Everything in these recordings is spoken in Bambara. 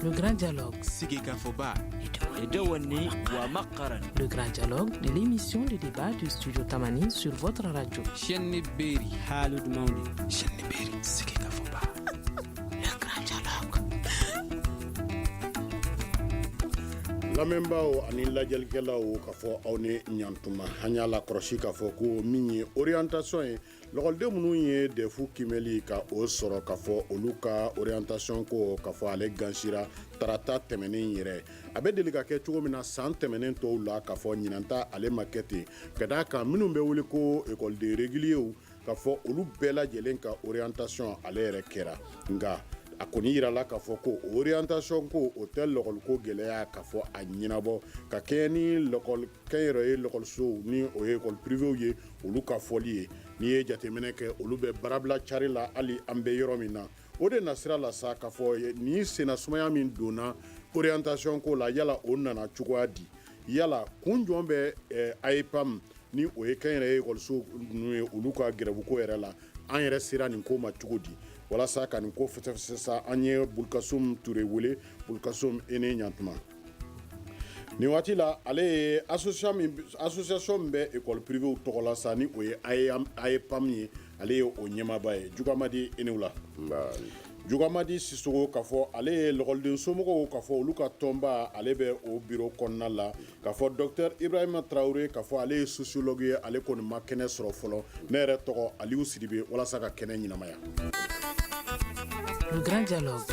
Le grand dialogue. Sigika Foba. Le grand dialogue de l'émission de débat du studio Tamani sur votre radio. Chenni Beri. Halud Mauni. Chenni Beri. Sigika Foba. Le grand dialogue. Lamembao ani lajalkelaw ka fɔ aw ni ɲantuma hanya la kɔrɔsi ka fɔ ko min ye orientation ye lɔgɔliden minnu ye defu kimɛli ka o sɔrɔ ka fɔ olu ka orientation ko ka fɔ ale gansira tarata tɛmɛnen yɛrɛ a bɛ deli ka kɛ cogo min na san tɛmɛnen tɔw la ka fɔ ɲinanta ale ma kɛ ten ka d'a kan minnu bɛ wele ko école réguliers ka fɔ olu bɛɛ lajɛlen ka orientation ale yɛrɛ kɛra nka a kɔni yirala k'a fɔ ko orientation ko o tɛ lɔgɔliko gɛlɛya k'a fɔ a ɲɛnabɔ ka kɛ ni kɛnyɛrɛye lɔgɔlisow ni o ye école privée ye olu ka fɔli ye n'i ye jateminɛ kɛ olu bɛ barabila cari la hali an bɛ yɔrɔ min na o de nasira la sa k'a fɔ ni senna sumaya min donna orientation ko la yala o nana cogoya di yala kun jɔn bɛ AEPAM ni o ye kɛnyɛrɛye écoliso ninnu ye olu ka gɛrɛbuko yɛrɛ la an yɛrɛ sera nin ko ma cogo di walasa ka nin ko fɛsɛfɛsɛ an ye Bulkasum Ture wele Bulkasum e ni ɲantuma nin waati la ale ye association min bɛ école privée tɔgɔ la sa ni o ye AEPAM ye ale ye o ɲɛmaaba ye Jugamadi e ni la Jugamadi Sisogo k'a fɔ ale ye lɔgɔliden somɔgɔw k'a fɔ olu ka tɔnba ale bɛ o bureau kɔnɔna la k'a fɔ docteur Ibrahima Traoré k'a fɔ ale ye sociologue ye ale kɔni ma kɛnɛ sɔrɔ fɔlɔ ne yɛrɛ tɔgɔ Aliou Sidibe walasa ka kɛnɛ ɲɛnamaya. Le grand dialogue.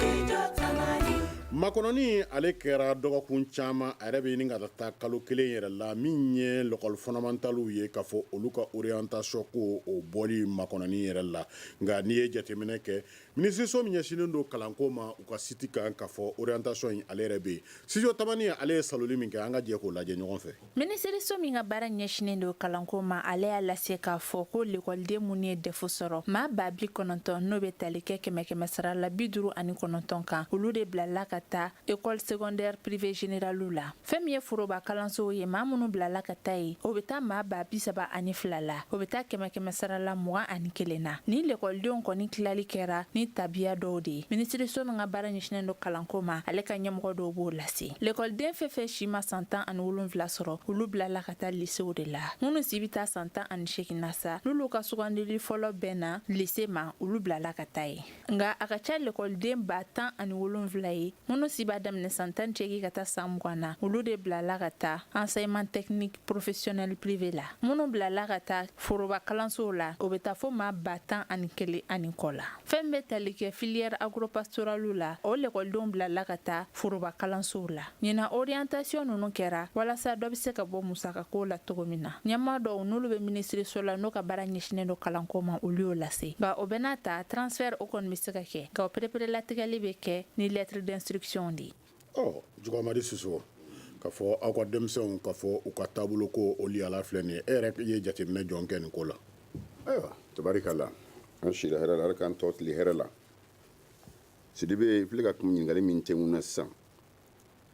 Makɔnɔni ale kɛra dɔgɔkun caman a yɛrɛ bɛ ɲini ka taa kalo kelen yɛrɛ la min ye l'école fondamentale ye k'a fɔ olu ka orientation ko o bɔli makɔnɔni yɛrɛ la nka n'i ye jateminɛ kɛ ministre min ɲɛsinnen don kalanko ma u ka site kan k'a fɔ orientation in ale yɛrɛ bɛ yen studio Tamani ale ye saloli min kɛ an ka jɛ k'o lajɛ ɲɔgɔn fɛ. Ministre min ka baara ɲɛsinnen don kalanko ma ale y'a lase k'a fɔ ko l'écoleden minnu ye defo sɔrɔ maa 29 n'o bɛ tali kɛ 100 sara la 59 kan olu de bilala ka taa école secondaire privée générale la fɛn min ye foroba kalansow ye maa minnu bilala ka taa ye o bɛ taa maa 32 la o bɛ taa 100 sara la 21 na ni l'écoldenw kɔni tilali kɛra ni tabiya dɔw de ye ministre min ka baara ɲɛsinnen don kalanko ma ale ka ɲɛmɔgɔ dɔw b'o lase l'écoleden fɛn si ma san 17 sɔrɔ olu bilala ka taa lycéew de la minnu si bɛ taa san 18 na sa n'olu ka sugandili fɔlɔ bɛɛ na lycée ma olu bilala ka taa ye nka a ka ca l'écoleden 17 ye minnu si b'a daminɛ san 18 ka taa san 20 na olu de bilala ka taa enseignement technique professionnel privé la minnu bilala ka taa foroba kalansow la o bɛ taa fo maa 11 ani kɔ la fɛn bɛ tali kɛ filière agropastorale la o l'écoldenw bilala ka taa foroba kalansow la ɲina orientation ninnu kɛra walasa dɔ bɛ se ka bɔ musakako la cogo min na ɲɛmaa dɔw n'olu bɛ ministre la n'o ka baara ɲɛsinnen don kalanko ma olu y'o lase nka o bɛ n'a ta transfert o kɔni bɛ se ka kɛ nka o perepere-latigɛli bɛ kɛ ni lettre d'instruction de ye. Jugamadi Sisogo k'a fɔ aw ka denmisɛnw k'a fɔ u ka taabolo ko olu yala filɛ nin ye e yɛrɛ ye jateminɛ jɔn kɛ nin ko la. Ayiwa tabarikala an sira hɛrɛ la k'an tɔ tile hɛrɛ la Sidibe filɛ ka kuma ɲininkali min tɛ mun na sisan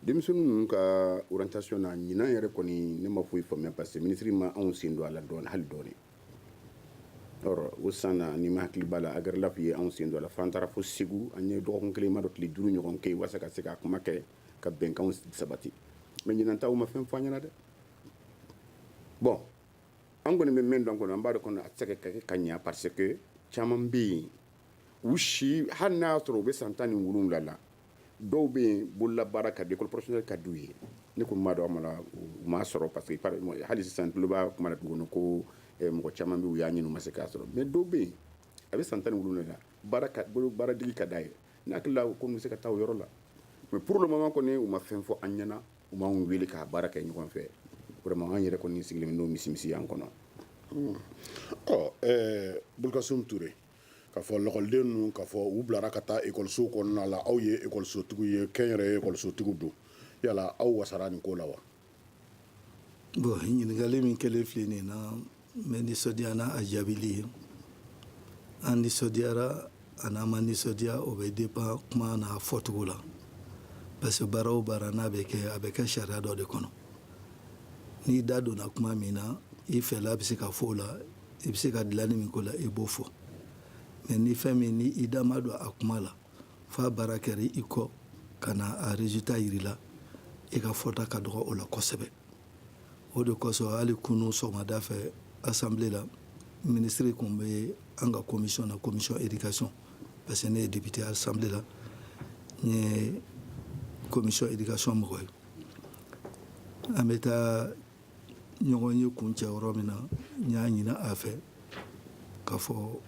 denmisɛnninw ninnu ka orientation na ɲinan yɛrɛ kɔni ne ma foyi faamuya parce que ministre ma anw sen don a la dɔɔni hali dɔɔni o san na ni ma hakili b'a la Agɛrɛlaf ye anw sen don a la f'an taara fo Segu an ye dɔgɔkun kelen ma dɔ tile 5 ɲɔgɔn kɛ walasa ka se ka kuma kɛ ka bɛnkanw sabati mais ɲinan taw ma fɛn fɔ an ɲɛna dɛ bon an kɔni bɛ mɛn dɔn kɔnɔ an b'a dɔn kɔnɔ a tɛ se ka kɛ ka ɲɛ parce que caman bɛ yen u si hali n'a y'a sɔrɔ u bɛ san 17 la dɔw bɛ yen bololabaara ka di école professionnelle ka d'u ye ne ko m'a dɔn a mana u m'a sɔrɔ parce que hali sisan tulo b'a kuma na tuguni ko mɔgɔ caman bɛ u y'a ɲini u ma se k'a sɔrɔ mais dɔw bɛ yen a bɛ san 17 la baaradegi ka d'a ye ne hakili la ko n bɛ se ka taa o yɔrɔ la mais pour le moment kɔni u ma fɛn fɔ an ɲɛna u m'anw wele k'a baara kɛ ɲɔgɔn fɛ vraiment an yɛrɛ kɔni sigilen n'o misi y'an kɔnɔ. Bulkasum Ture k'a fɔ lɔgɔliden ninnu k'a fɔ u bilara ka taa écoliso kɔnɔna la aw ye écolisotigiw ye kɛnyɛrɛye écolisotigiw don yala aw wasara nin ko la wa. Bon ɲininkali min kɛlen filɛ nin na n bɛ nisɔndiya n'a jaabili ye an nisɔndiyara a n'an ma nisɔndiya o bɛ dépend kuma n'a fɔcogo la parce que baara o baara n'a bɛ kɛ a bɛ kɛ sariya dɔ de kɔnɔ n'i da donna kuma min na i fɛla bɛ se ka fɔ o la i bɛ se ka dilanni min k'o la i b'o fɔ mais ni fɛn min ni i da ma don a kuma la f'a baara kɛra i kɔ ka na a résultat yiri la i ka fɔta ka dɔgɔ o la kosɛbɛ o de kosɔn hali kunu sɔgɔmada fɛ assemblée la ministre kun bɛ an ka commission na commission éducation parce que ne ye député assemblée la n ye commission éducation mɔgɔ ye an bɛ taa ɲɔgɔn ye kun cɛ yɔrɔ min na n y'a ɲini a fɛ k'a fɔ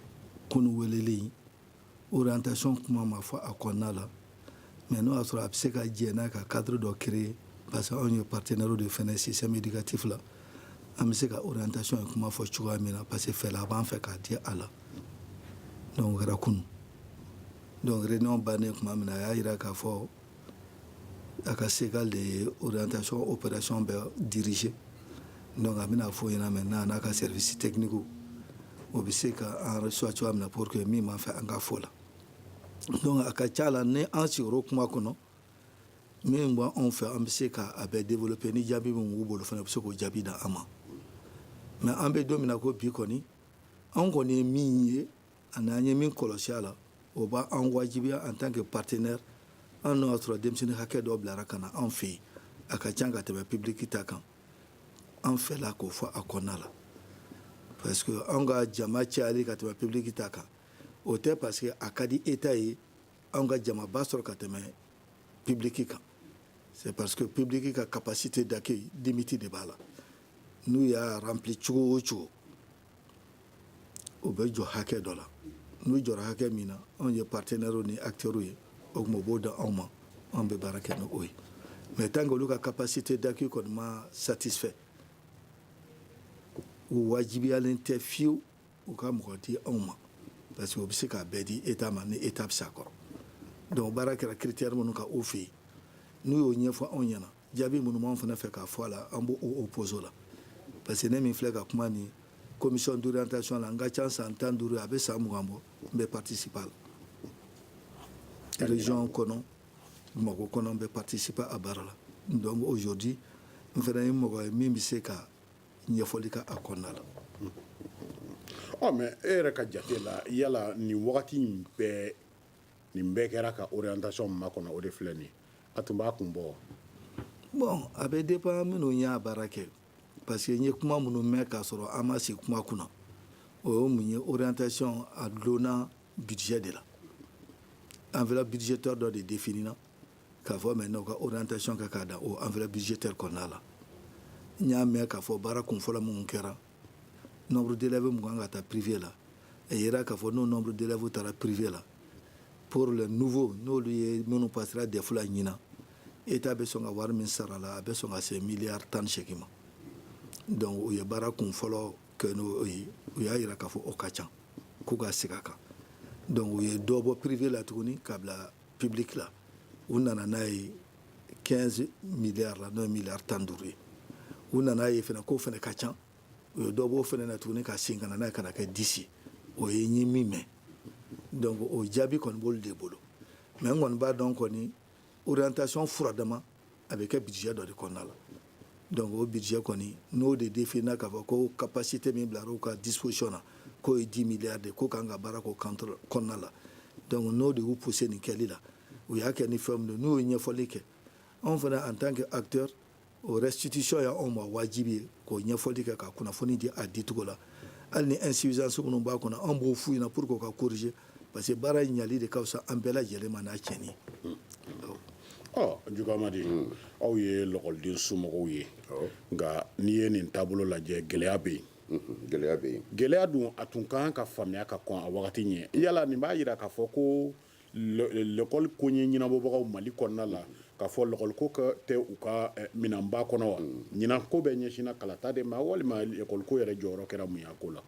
kunu weleli orientation kuma ma fɔ a kɔnɔna la mais n'o y'a sɔrɔ a bɛ se ka jɛ n'a ka cadre dɔ créer parce que anw ye partenaire de fɛnɛ système éducatif la an bɛ se ka orientation ye kuma fɔ cogoya min na parce que fɛla b'an fɛ k'a di a la donc o kɛra kunu donc réunion bannen tuma min na a y'a jira k'a fɔ a ka segal de ye orientation opération bɛɛ diriger donc a bɛna fɔ ɲɛna maintenant n'a ka service technique o bɛ se ka an reçoit cogoya min na pour que min b'an fɛ an ka fɔ la donc a ka ca la ni an sigir'o kuma kɔnɔ min b'anw fɛ an bɛ se k'a bɛɛ développer ni jaabi min b'u bolo fana u bɛ se k'o jaabi di an ma mais an bɛ don min na ko bi kɔni an kɔni ye min ye ani an ye min kɔlɔsi a la o b'an wajibiya en tant que partenaire an n'o y'a sɔrɔ denmisɛnnin hakɛ dɔ bilara ka na an fɛ yen a ka ca ka tɛmɛ public ta kan an fɛla k'o fɔ a kɔnɔna la parce que an ka jama cayali ka tɛmɛ public ta kan o tɛ parce que a ka di état ye an ka jamaba sɔrɔ ka tɛmɛ public kan c'est parce que public ka capacité d'accueil limite de b'a la n'u y'a rempli cogo o cogo o bɛ jɔ hakɛ dɔ la n'u jɔra hakɛ min na anw ye partenaires ni acteurs ye o tuma o b'o da anw ma anw bɛ baara kɛ n'o ye mais tant que olu ka capacité d'accueil kɔni ma satisfait u wajibiyalen tɛ fiyewu u ka mɔgɔ di anw ma parce que o bɛ se k'a bɛɛ di état ma ni état bɛ se a kɔrɔ donc baara kɛra critère minnu ka o fɛ yen n'u y'o ɲɛfɔ anw ɲɛna jaabi minnu b'anw fana fɛ k'a fɔ a la an b'o opposé o la parce que ne min filɛ ka kuma ni commission d'orientation la n ka ca san 15 a bɛ san 20 bɔ n bɛ participer a la région kɔnɔ Bamakɔ kɔnɔ n bɛ participer a baara la donc aujourd'hui n fana ye mɔgɔ ye min bɛ se ka ɲɛfɔli kɛ a kɔnɔna la. mais e yɛrɛ ka jate la yala nin wagati in bɛɛ nin bɛɛ kɛra ka orientation makɔnɔ o de filɛ nin a tun b'a kun bɔ. bon a bɛ dépend minnu y'a baara kɛ parce que n ye kuma minnu mɛn k'a sɔrɔ an ma sigi kuma kunna o ye mun ye orientation a dulonna budget de la enveloppe budgétaire dɔ de définina k'a fɔ maintenant ka orientation kɛ k'a da o enveloppe budgétaire kɔnɔna la n y'a mɛn k'a fɔ baara kunfɔlɔ minnu kɛra nombre d'élèves mun kan ka taa privé la a yira k'a fɔ n'o nombre d'élèves taara privé la pour le nouveau n'olu ye minnu passera DEF la ɲinan état bɛ sɔn ka wari min sara la a bɛ sɔn ka se miliyari 18 ma donc o ye baara kunfɔlɔ kɛ n'o ye u y'a jira k'a fɔ o ka ca k'u ka segin a kan donc u ye dɔ bɔ privé la tuguni k'a bila public la u nana n'a ye 15 miliyari la n'o ye miliyari 15 ye u nana ye fana k'o fana ka ca u ye dɔ bɔ o fana na tuguni ka segin ka na n'a ye ka na kɛ 10 o ye n ye min mɛn donc o jaabi kɔni b'olu de bolo mais n kɔni b'a dɔn kɔni orientation furadama a bɛ kɛ budget dɔ de kɔnɔna la donc o budget kɔni n'o de définira k'a fɔ ko capacité min bilara u ka disposition na k'o ye 10 milliards de ko kan ka baara k'o kɔnɔna la donc n'o de y'u poussé nin kɛli la u y'a kɛ ni fɛn min ye n'u ye ɲɛfɔli kɛ anw fana en tant que acteur o restitution y'anw ma wajibi ye k'o ɲɛfɔli kɛ ka kunnafoni di a dicogo la hali ni insuffisance minnu b'a kɔnɔ an b'o f'u ɲɛna pour que o ka corriger parce que baara ɲali de ka fisa an bɛɛ lajɛlen ma n'a tiɲɛni ye. Jugamadi aw ye lɔgɔliden somɔgɔw ye nka n'i ye nin taabolo lajɛ gɛlɛya bɛ yen. gɛlɛya bɛ yen. gɛlɛya dun a tun kan ka faamuya ka kɔn a wagati ɲɛ yala nin b'a jira k'a fɔ ko l'école ko ɲɛ ɲɛnabɔbagaw Mali kɔnɔna la k'a fɔ l'école ko tɛ u ka minɛnba kɔnɔ wa ɲinan ko bɛ ɲɛsinna kalata de ma walima l'école ko yɛrɛ jɔyɔrɔ kɛra mun ye a ko la.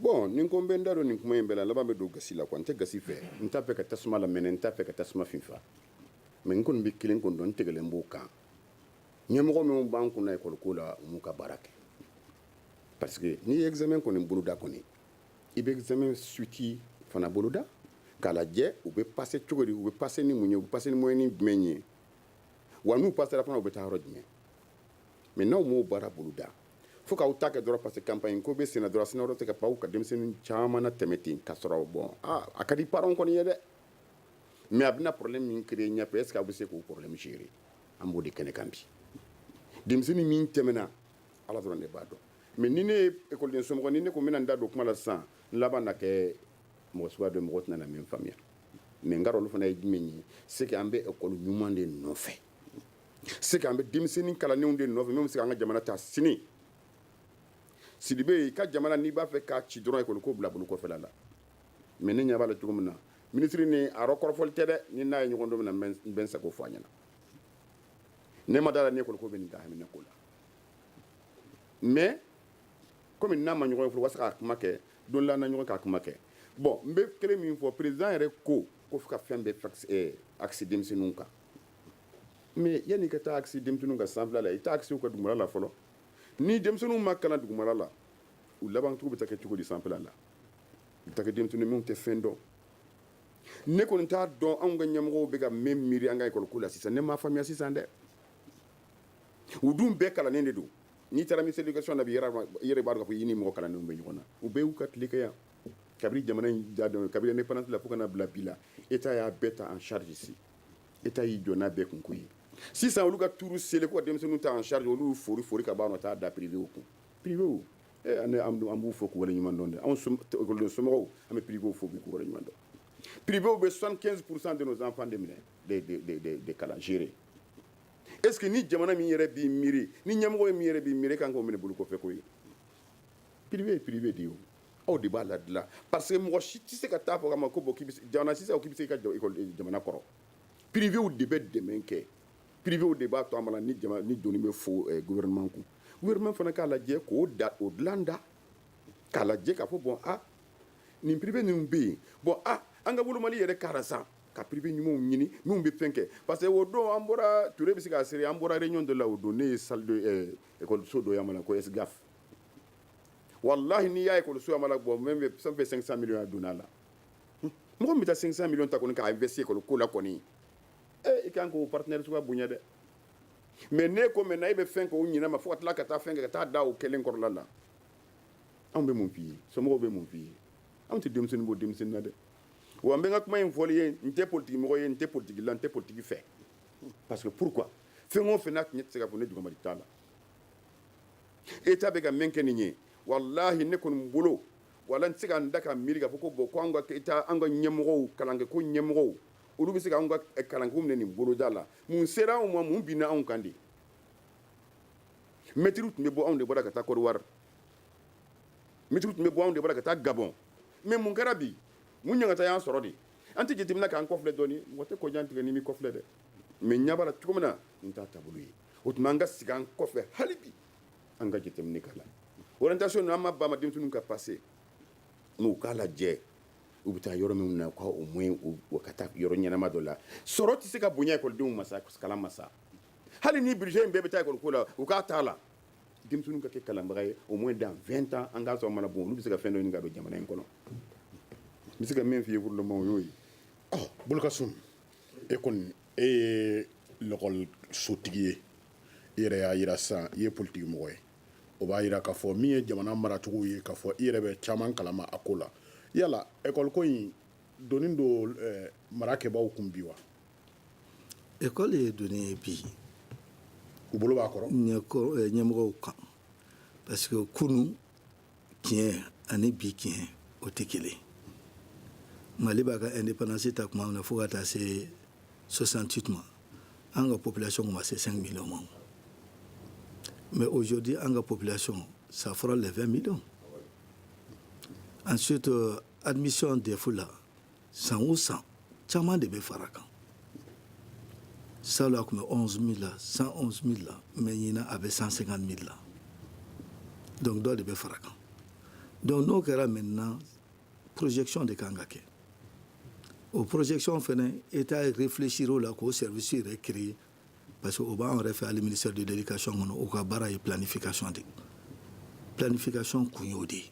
bon ni ko n bɛ n da don nin kuma in bɛɛ la laban bɛ don gasi la quoi n tɛ gasi fɛ n t'a fɛ ka tasuma lamɛnɛ n t'a fɛ ka tasuma finfa mais n kɔni bɛ kelen kɔni dɔn n tigɛlen b'o kan ɲɛmɔgɔ minnu b'an kunna école ko la u m'u ka baara kɛ parce que n'i ye examen kɔni boloda kɔni i bɛ examen suite fana boloda k'a lajɛ u bɛ passer cogo di u bɛ passer ni mun ye u bɛ passer ni moyen jumɛn ye wa n'u passera fana u bɛ taa yɔrɔ jumɛn mais n'aw m'o baara boloda fo k'aw ta kɛ dɔrɔn parce que campagne ko bɛ senna dɔrɔn sinna yɔrɔ tɛ ka pan u ka denmisɛnnin caman na tɛmɛ ten k'a sɔrɔ bon a ka di parents kɔni ye dɛ mais a bɛna problème min créer ɲɛfɛ est ce que a bɛ se k'o problème gérer an b'o de kɛnɛ kan bi denmisɛnnin min tɛmɛna ala dɔrɔn de b'a dɔn mais ni ne ye école somɔgɔ ni ne ko n bɛna n da don kuma la sisan n laban na kɛ mɔgɔ suguya dɔ mɔgɔ tɛna na min faamuya mais n ka olu fana ye jumɛn ye c'est que an bɛ école ɲuman de nɔfɛ c'est que an bɛ denmisɛnnin kalanenw de nɔfɛ min bɛ se k'an ka jamana ta sini Sidibe i ka jamana n'i b'a fɛ k'a ci dɔrɔn école ko bila bolo kɔfɛla la mais ne ɲɛ b'a la cogo min na ministre ni a rɔkɔrɔfɔli tɛ dɛ ni n'a ye ɲɔgɔn dɔ min na n bɛ n sago fɔ a ɲɛna ne ma d'a la ni école ko bɛ nin ka hamina ko la mais comme n'a ma ɲɔgɔn ye fɔlɔ walasa k'a kuma kɛ don la na ɲɔgɔn k'a kuma kɛ bon n bɛ kelen min fɔ président yɛrɛ ko fo ka fɛn bɛɛ axe denmisɛnninw kan mais yanni i ka taa axe denmisɛnninw kan sanfɛla la i taa axe u ka dugumala la fɔlɔ ni denmisɛnninw ma kalan dugumala la u labancogo bɛ taa kɛ cogo di sanfɛla la u bɛ taa kɛ denmisɛnnin minnu tɛ fɛn dɔn ne kɔni t'a dɔn anw ka ɲɛmɔgɔw bɛ ka min miiri an ka école ko la sisan ne m'a faamuya sisan dɛ u dun bɛɛ kalannen de don n'i taara ministère de l'éducation na bi i yɛrɛ b'a dɔn k'a fɔ i ni mɔgɔ kalannenw bɛ ɲɔgɔn na u bɛɛ y'u ka tile kɛ yan kabiri jamana in jadon kabiri indépendance la fo ka na bila bi la état y'a bɛɛ ta en charge ici état y'i jɔ n'a bɛɛ kunko ye sisan olu ka tuuru selen ko ka denmisɛnninw ta en charge olu fori ka b'a nɔ taa da privé kun privé an b'u fɔ k'u waleɲuman dɔn dɛ anw école somɔgɔw an bɛ privé fɔ k'u waleɲuman dɔn privé bɛ 75% de nos enfants de minɛ de kalan gérer est ce que ni jamana min yɛrɛ b'i miiri ni ɲɛmɔgɔ min yɛrɛ b'i miiri kan k'o minɛ bolo kɔfɛ ko ye privé de ye o aw de b'a ladila parce que mɔgɔ si tɛ se ka taa fɔ k'a ma ko bon jamana sisan k'i bɛ se i ka jamana kɔrɔ privéw de bɛ dɛmɛ kɛ privéw de b'a to an ma ni doni bɛ fo gouvernement kun gouvernement fana k'a lajɛ k'o dilan da k'a lajɛ k'a fɔ bon nin privé ninnu bɛ yen bon an ka wolomali yɛrɛ kara sa ka privé ɲumanw ɲini minnu bɛ fɛn kɛ parce que o don an bɔra Ture bɛ se k'a seri an bɔra réunion dɔ la o don ne ye salle de école-so dɔ y'an ma ko SGAF wallahi n'i y'a école-so y'an ma bon même fɛn fɛn 500 millions a donna a la mɔgɔ min bɛ taa 500 millions ta kɔni k'a investir école ko la kɔni i kan k'o partenaire suguya bonya dɛ mais ne ko maintenant e bɛ fɛn k'o ɲinɛ ma fo ka tila ka taa fɛn kɛ ka taa da o kelen kɔrɔla la anw bɛ mun f'i ye somɔgɔw bɛ mun f'i ye anw tɛ denmisɛnnin bɔ denmisɛnnin na dɛ wa n bɛ n ka kuma in fɔli ye n tɛ politique mɔgɔ ye n tɛ politique la n tɛ politique fɛ parce que pourquoi fɛn o fɛn n'a tun tɛ se ka fɔ ne dugumadi t'a la état bɛ ka min kɛ nin ye wallahi ne kɔni bolo wala n tɛ se ka n da ka miiri k'a fɔ ko bon ko an ka état an ka ɲɛmɔgɔw kalankɛ ko ɲɛmɔgɔw olu bɛ se ka anw ka kalanko minɛ nin boloda la mun sera anw ma mun binna anw kan de mɛtiriw tun bɛ bɔ anw de bɔra ka taa Côte d'Ivoire mɛtiriw tun bɛ bɔ anw de bɔra ka taa Gabon mais mun kɛra bi mun ɲangata y'an sɔrɔ de an tɛ jateminɛ k'an kɔfilɛ dɔɔni mɔgɔ tɛ kɔjan tigɛ ni mi kɔfilɛ dɛ mais ɲɛ b'a la cogo min na nin t'a taabolo ye o tuma an ka sigi an kɔfɛ hali bi an ka jateminɛ k'a la orientation an ma ba ma denmisɛnninw ka passé n'u k'a lajɛ u bɛ taa yɔrɔ min na ka au moins u ka taa yɔrɔ ɲɛnama dɔ la sɔrɔ tɛ se ka bonya ekɔlidenw ma sa kalan ma sa hali ni budget in bɛɛ bɛ taa ekɔli ko la u k'a t'a la denmisɛnninw ka kɛ kalanbaga ye au moins dans 20 ans an k'a sɔrɔ mana bon olu bɛ se ka fɛn dɔ ɲini ka don jamana in kɔnɔ n bɛ se ka min f'i ye furulamaw o y'o ye. Bolokasum e kɔni e ye lɔgɔlisotigi ye i yɛrɛ y'a yira sisan i ye politiki mɔgɔ ye o b'a yira k'a fɔ min ye jamana maracogo ye k'a fɔ i yɛrɛ bɛ caman kalama a ko la yala école ko in donni don marakɛbaaw kun bi wa. école ye donni ye bi u bolo b'a kɔrɔ ɲɛmɔgɔw kan parce que kunu tiɲɛ ani bi tiɲɛ o tɛ kelen Mali b'a ka indépendance ta tuma min na fo ka taa se 68 ma an ka population ma se 5 millions ma mais aujourd'hui an ka population ça fera les 20 millions. Ensuite, admission des fous là, 100 ou 100, caman de bɛ fara kan. Ça là, comme 11 000 là, 111 000 là, mais il y en a 150 000 là. Donc, dɔ de bɛ fara kan. Donc, n'o kɛra maintenant, projection de kan ka kɛ. O projection fana, État réfléchir o la k'o service yɛrɛ créer, parce que o b'an yɛrɛ fɛ hali ministère de l'éducation kɔnɔ, o ka baara ye planification de. Planification kun y'o de ye.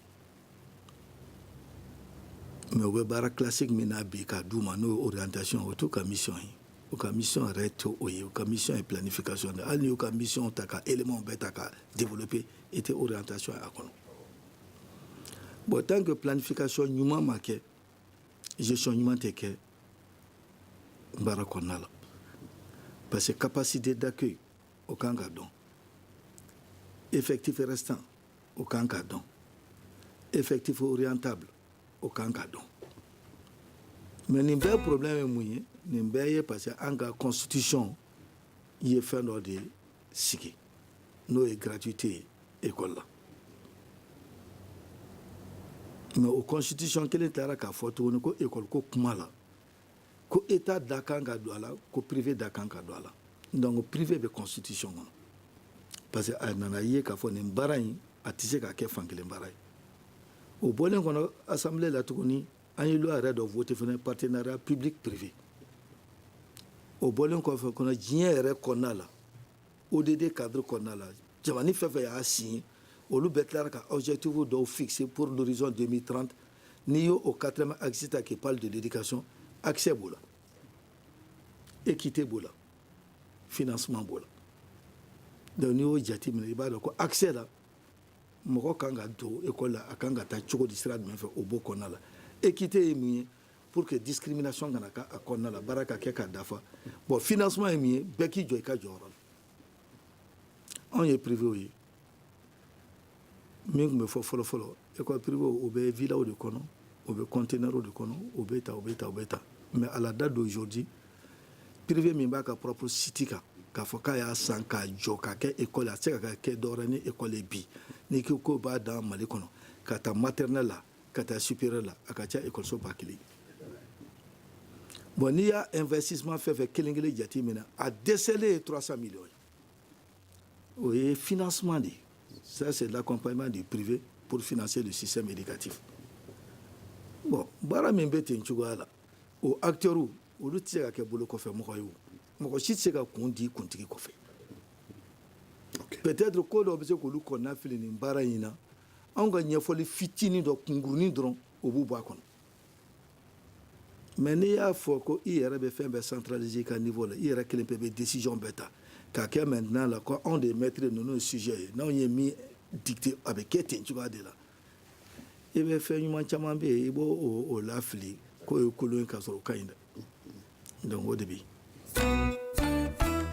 Mais o bɛ baara classique min na bi ka d'u ma n'o ye orientation o t'u ka mission ye o ka mission yɛrɛ tɛ o ye o ka mission ye planification de hali ni y'u ka mission ta ka éléments bɛɛ ta ka développer e tɛ orientation ye a kɔnɔ bon tant que planification ɲuman ma kɛ gestion ɲuman tɛ kɛ baara kɔnɔna la parce que capacité d'accueil o kan ka dɔn effectif restant o kan ka dɔn effectif orientable o kan ka dɔn mais nin bɛɛ problème ye mun ye nin bɛɛ ye parce que an ka constitution ye fɛn dɔ de sigi n'o ye gratuité ye école la mais o constitution kelen taara k'a fɔ tuguni ko école ko kuma la ko état da kan ka don a la ko privé da kan ka don a la donc privé bɛ constitution kɔnɔ parce que a nana ye k'a fɔ nin baara in a tɛ se ka kɛ fankelen baara ye o bɔlen kɔnɔ assemblée la tuguni an ye loi yɛrɛ dɔ voté fana partenariat public privé o bɔlen kɔfɛ kɔnɔ diɲɛ yɛrɛ kɔnɔna la ODD cadre kɔnɔna la jamana fɛn fɛn y'a signé olu bɛɛ tilara ka objectif dɔw fixé pour l'horizon 2030 n'i y'o 4e axe ta qui parle de l'éducation accès b'o la équité b'o la financement b'o la donc n'i y'o jateminɛ i b'a dɔn ko accès la mɔgɔ kan ka don école la a kan ka taa cogo di sira jumɛn fɛ o b'o kɔnɔna la équité ye mun ye pour que discrimination kana k'a kɔnɔna la baara ka kɛ ka dafa bon financement ye mun ye bɛɛ k'i jɔ i ka jɔyɔrɔ la anw ye privé ye min tun bɛ fɔ fɔlɔ-fɔlɔ école privé o bɛ villaw de kɔnɔ o bɛ conteneurs de kɔnɔ o bɛ ta o bɛ ta o bɛ ta mais à la date d'aujourd'hui privé min b'a ka propre site kan k'a fɔ k'a y'a san k'a jɔ k'a kɛ école a tɛ se ka kɛ dɔwɛrɛ ni école ye bi n'i ko k'o b'a dan Mali kɔnɔ ka taa maternelle la ka taa supérieur la a ka ca école so ba kelen bon n'i y'a investissement fɛn fɛn kelen-kelen jate minɛ a dɛsɛlen ye 300 millions ye o ye financement de ye ça c'est l'accompagnement du privé pour financer le système éducatif bon baara min bɛ ten cogoya la o acteurs olu tɛ se ka kɛ bolo kɔfɛ mɔgɔ ye o mɔgɔ si tɛ se ka kun di kuntigi kɔfɛ peut-être ko dɔ bɛ se k'olu kɔnɔna fili nin baara in na anw ka ɲɛfɔli fitinin dɔ kunkurunin dɔrɔn o b'u bɔ a kɔnɔ mais n'i y'a fɔ ko i yɛrɛ bɛ fɛn bɛɛ centraliser i ka niveau la i yɛrɛ kelen bɛɛ bɛ décision bɛɛ ta k'a kɛ maintenant la ko anw de maître ninnu sujet ye n'anw ye min dicté a bɛ kɛ ten cogoya de la i bɛ fɛn ɲuman caman bɛ yen i b'o o lafili k'o ye kolon ye k'a sɔrɔ o ka ɲi dɛ donc o de bɛ yen.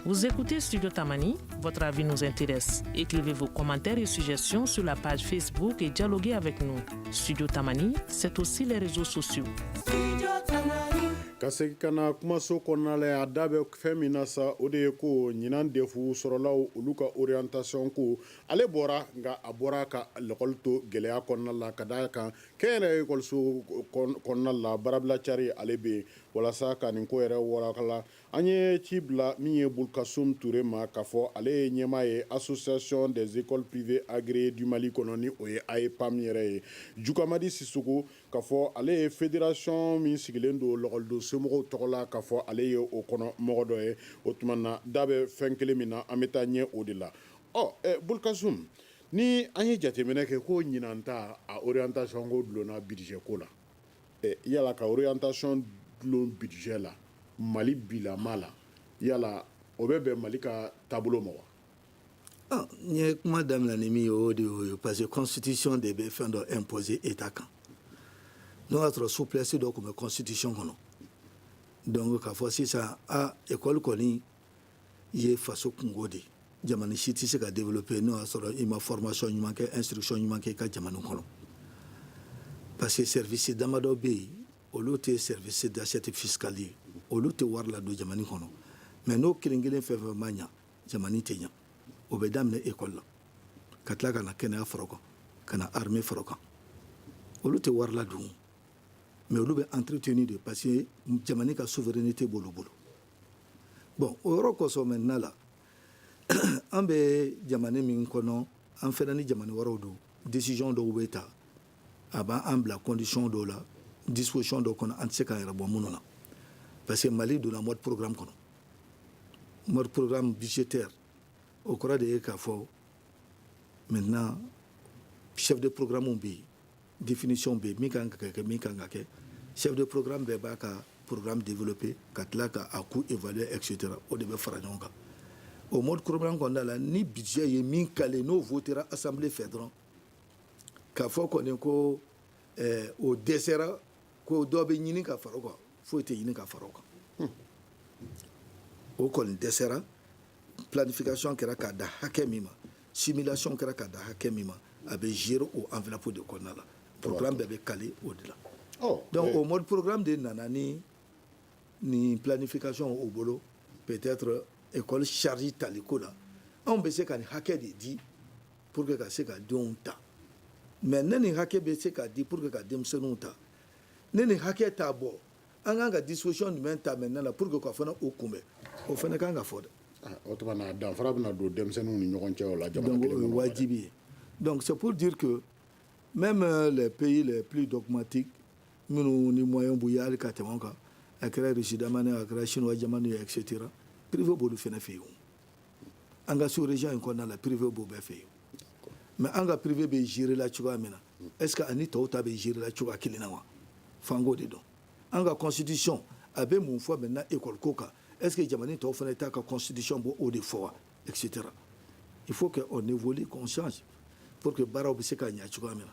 Vous écoutez Studio Tamani, votre avis nous intéresse. Écrivez vos commentaires et suggestions sur la page Facebook et dialoguez avec nous. Studio Tamani, c'est aussi les réseaux sociaux. ka segin ka na kumaso kɔnɔna la a da bɛ fɛn min na sa o de ye ko ɲinan defu sɔrɔlaw olu ka orientation ko ale bɔra nka a bɔra ka lakɔli to gɛlɛya kɔnɔna la ka da kan kɛnyɛrɛ ekɔliso kɔnɔna la baarabila cari ale bɛ yen walasa ka nin ko yɛrɛ warakala an ye ci bila min ye Bulkasum Ture ma k'a fɔ ale ye ɲɛmaa ye association des écoles privées agréées du Mali kɔnɔ ni o ye AEPAM yɛrɛ ye Jukamadi Sisoko k'a fɔ ale ye fédération min sigilen don lakɔlido somɔgɔw tɔgɔ la k'a fɔ ale ye o kɔnɔ mɔgɔ dɔ ye o tuma na da bɛ fɛn kelen min na an bɛ taa ɲɛ o de la Bulkasum ni an ye jateminɛ kɛ ko ɲinan ta a orientation ko dulonna budget ko la yala ka orientation dulon budget la Mali bilama la yala o bɛ bɛn Mali ka taabolo ma wa? N ye kuma daminɛ ni min ye o de y'o ye parce que constitution de bɛ fɛn dɔ imposer état kan n'o y'a sɔrɔ souplesse dɔ tun bɛ constitution kɔnɔ donc k'a fɔ sisan école kɔni ye faso kungo de jamana si tɛ se ka développer n'o y'a sɔrɔ i ma formation ɲuman kɛ instruction ɲuman kɛ i ka jamana kɔnɔ parce que service damadɔ bɛ yen olu tɛ service d'assiette fiscale ye olu tɛ wari ladon jamana kɔnɔ mais n'o kelen-kelen fɛn fɛn ma ɲa jamana tɛ ɲa o bɛ daminɛ école la ka tila ka na kɛnɛya fara o kan ka na armée fara o kan olu tɛ wari ladon mais olu bɛ entretenu de parce que jamana ka souveraineté b'olu bolo bon o yɔrɔ kosɔn maintenant la an bɛ jamana min kɔnɔ an fɛnɛ ni jamana wɛrɛw don décision dɔw bɛ ta a b'an bila condition dɔw la disposition dɔw kɔnɔ an tɛ se k'an yɛrɛ bɔ minnu na parce que Mali donna mode programme kɔnɔ mode programme budgétaire o kɔrɔ de ye k'a fɔ maintenant chef de programme bɛ yen définition bɛ yen min kan ka kɛ min kan ka kɛ chef de programme bɛɛ b'a ka programme développé ka tila ka a coût évalué etc o de bɛ fara ɲɔgɔn kan o mode programme kɔnɔna la ni budget ye min kale n'o votera assemblée fɛ dɔrɔn k'a fɔ kɔni ko o dɛsɛra ko dɔ bɛ ɲini ka fara o kan foyi tɛ ɲini ka fara o kan o kɔni dɛsɛra planification kɛra k'a da hakɛ min ma simulation kɛra k'a da hakɛ min ma a bɛ gérer o enveloppe de kɔnɔna la programme bɛɛ bɛ caler o de la donc au mode programme de nana ni planification o bolo peut-être école charge taliko la anw bɛ se ka nin hakɛ de di pour que ka se ka denw ta mais ne nin hakɛ bɛ se ka di pour que ka denmisɛnninw ta ne nin hakɛ t'a bɔ an kan ka disposition jumɛn ta maintenant la pour que ka fana o kunbɛn o fana kan ka fɔ dɛ. o tuma na danfara bɛna don denmisɛnninw ni ɲɔgɔn cɛ o la jamana donc kelen o ye kɔnɔ wajibi ye donc c'est pour dire que même les pays les plus dogmatiques minnu ni moyen b'u ye hali ka tɛmɛ o kan a kɛra Russie jamana ye a kɛra chinois jamana ye et cetera privé b'olu fana fɛ yen o an ka sous-région in kɔnɔna la privé b'o bɛɛ fɛ yen mais an ka privé bɛ gérer la cogoya min na est-ce que ani tɔw ta bɛ gérer la cogoya kelen na wa fango de don an ka constitution a bɛ mun fɔ maintenant école ko kan est-ce que jamana tɔw fana t'a ka constitution bɔ o de fɔ wa et cetera il faut que on évolue qu'on change pour que baaraw bɛ se ka ɲɛ cogoya min na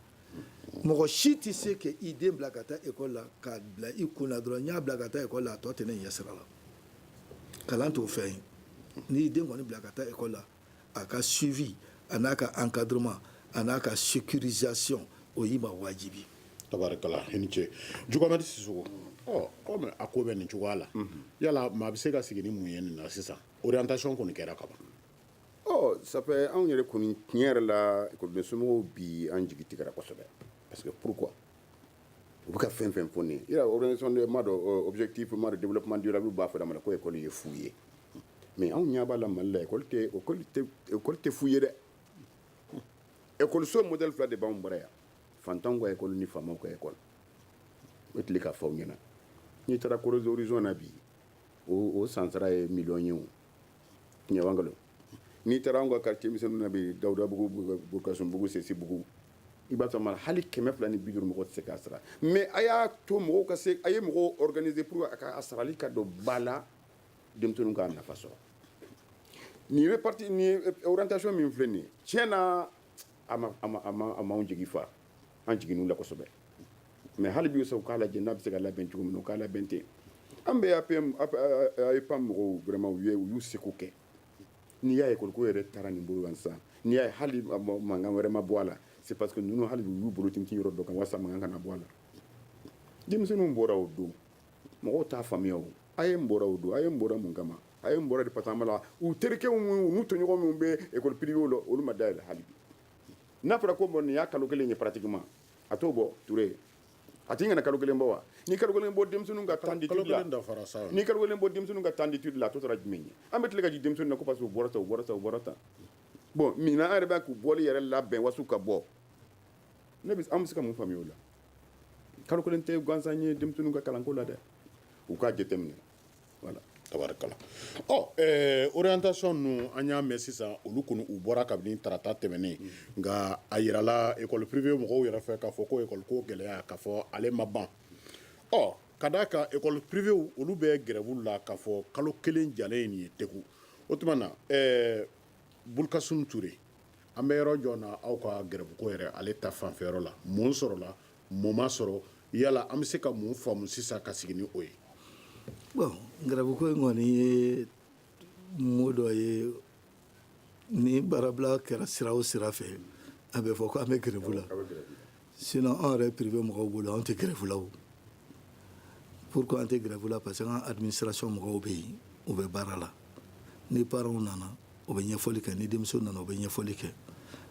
mɔgɔ si tɛ se ka i den bila ka taa école la k'a bila i kun na dɔrɔn n y'a bila ka taa école la a tɔ tɛ ne ɲɛ sira la kalan t'o fɛn ye n'i den kɔni bila ka taa école la a ka suivi a n'a ka encadrement a n'a ka sécurisation o y'i ma wajibi. tabarikala i ni ce Jugamadi Sisoko komi a ko bɛ nin cogoya la yala maa bɛ se ka sigi ni mun ye nin na sisan orientation kɔni kɛra ka ban. ça fait anw yɛrɛ kɔni tiɲɛ yɛrɛ la ekɔliden somɔgɔw bi an jigi tigɛra kosɛbɛ parce que pourquoi u bɛ ka fɛn fɛn fɔ nin ye organisation de ma dɔ objectif ma de développement durable b'a fɔ ma ko école ye fu ye mais anw ɲɛ b'a la Mali la école tɛ fu ye dɛ école modèle fila de b'anw bara yan fantanw ka école ni faamaw ka école o tile k'a fɔ aw ɲɛna n'i taara Corée Horizon na bi o sansara ye miliyɔn ye o tiɲɛ b'an nkalon n'i taara an ka quartier misɛnninw na bi Dawudabugu Burkasumbugu Sesibugu i b'a sɔrɔ hali 250 mɔgɔ tɛ se k'a sara mais a y'a to mɔgɔw ka se a ye mɔgɔw organiser pour a sarali ka don ba la denmisɛnninw k'a nafa sɔrɔ nin réparti nin orientation min filɛ nin ye tiɲɛ na a m'anw jigi fa an jiginn'u la kosɛbɛ mais hali bi u k'a lajɛ n'a bɛ se ka labɛn cogo min na u k'a labɛn ten an bɛ AEPAM mɔgɔw vraiment u y'u seko kɛ n'i y'a ye école ko yɛrɛ taara nin bolo kan sisan n'i y'a ye hali mankan wɛrɛ ma bɔ a la c'est parce que ninnu hali u y'u bolo tintin yɔrɔ dɔ kan walasa mankan kana bɔ a la denmisɛnninw bɔra o don mɔgɔw t'a faamuya o a ye n bɔra o don a ye n bɔra mun kama a ye n bɔra de parce que an b'a la u terikɛw minnu n'u tɔɲɔgɔn minnu bɛ école privée la olu ma dayɛlɛ hali bi n'a fɔra ko nin y'a kalo kelen ye pratiquement a t'o bɔ Touré a t'i ŋana kalo kelen bɔ wa ni kalo kelen bɔ denmisɛnninw ka temps d'étude la ni kalo kelen bɔ denmisɛnninw ka temps d'étude la a tɔ tora jumɛn ye an bɛ tila ka di denmisɛnninw na ko parce que u bɔra tan bon maintenant an yɛrɛ b'a k'u bɔli yɛrɛ labɛn wasu ka bɔ an bɛ se ka mun faamuya o la kalo kelen tɛ gansan ye denmisɛnninw ka kalanko la dɛ u k'a jateminɛ voilà. tabarikala orientation nu an y'a mɛn sisan olu kɔni u bɔra kabini tarata tɛmɛnen nka a yirala école privée mɔgɔw yɛrɛ fɛ k'a fɔ ko école ko gɛlɛya k'a fɔ ale ma ban ka d'a kan école privée olu bɛ grève la k'a fɔ kalo kelen jalen nin ye tegu o tuma na Burkasum Touré an bɛ yɔrɔ jɔ na aw ka grève ko yɛrɛ ale ta fanfɛyɔrɔ la mun sɔrɔla mun ma sɔrɔ yala an bɛ se ka mun faamu sisan ka sigi ni o ye. bon grève ko in kɔni ye mot dɔ ye ni baarabila kɛra sira o sira fɛ a bɛ fɔ ko an bɛ grève la sinon an yɛrɛ privé mɔgɔw bolo an tɛ grève la o pourquoi an tɛ grève la parce que an administration mɔgɔw bɛ yen u bɛ baara la ni parents nana u bɛ ɲɛfɔli kɛ ni denmuso nana u bɛ ɲɛfɔli kɛ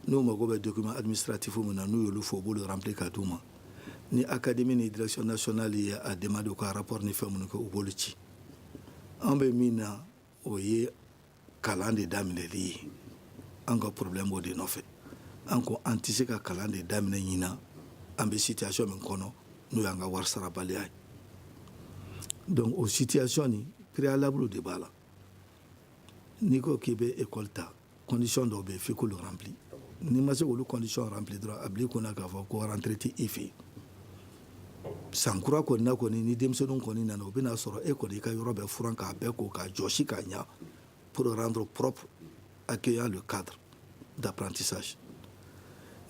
n'u mago bɛ document administratif min na n'u y'olu fɔ u b'olu remplir ka d'u ma ni académie ni direction nationale ye a demandé u ka rapport ni fɛn minnu kɛ u b'olu ci an bɛ min na o ye kalan de daminɛli ye an ka problème o de nɔfɛ an ko an tɛ se ka kalan de daminɛ ɲinan an bɛ situation min kɔnɔ n'o y'an ka wari sarabaliya ye donc o situation ni préalable de b'a la n'i ko k'i bɛ école ta condition dɔw bɛ yen f'i k'olu remplir n'i ma se k'olu condition remplir dɔrɔn a bila i kunna k'a fɔ ko rentrée tɛ i fɛ yen san kura kɔni na kɔni ni denmisɛnninw kɔni nana u bɛna sɔrɔ e kɔni i ka yɔrɔ bɛɛ furan k'a bɛɛ ko k'a jɔsi k'a ɲa pour rendre propre accueillant le cadre d'apprentissage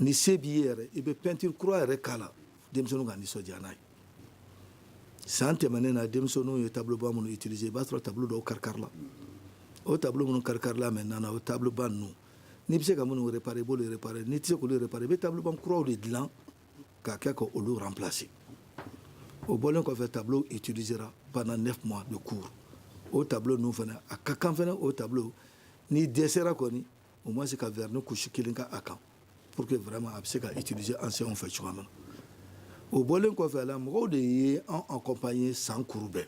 ni se b'i ye yɛrɛ i bɛ peinture kura yɛrɛ k'a la denmisɛnninw ka nisɔndiya n'a ye san tɛmɛnen na denmisɛnninw ye tableau ba minnu utiliser i b'a sɔrɔ tableau dɔw kari-kari la o tableau minnu kari-karila maintenant o tableau ban ninnu n'i bɛ se ka minnu réparer i b'olu réparer n'i tɛ se k'olu réparer i bɛ tableau ban kuraw de dilan k'a kɛ ka olu remplacer o bɔlen kɔfɛ tableau utilisera pendant 9 mois de cours o tableau ninnu fana a ka kan fana o tableau n'i dɛsɛra kɔni au moins ka vernis couche kelen ka a kan pour que vraiment a bɛ se ka utiliser ancienw fɛ cogoya min na o bɔlen kɔfɛ a la mɔgɔw de ye an accompagner san kuru bɛɛ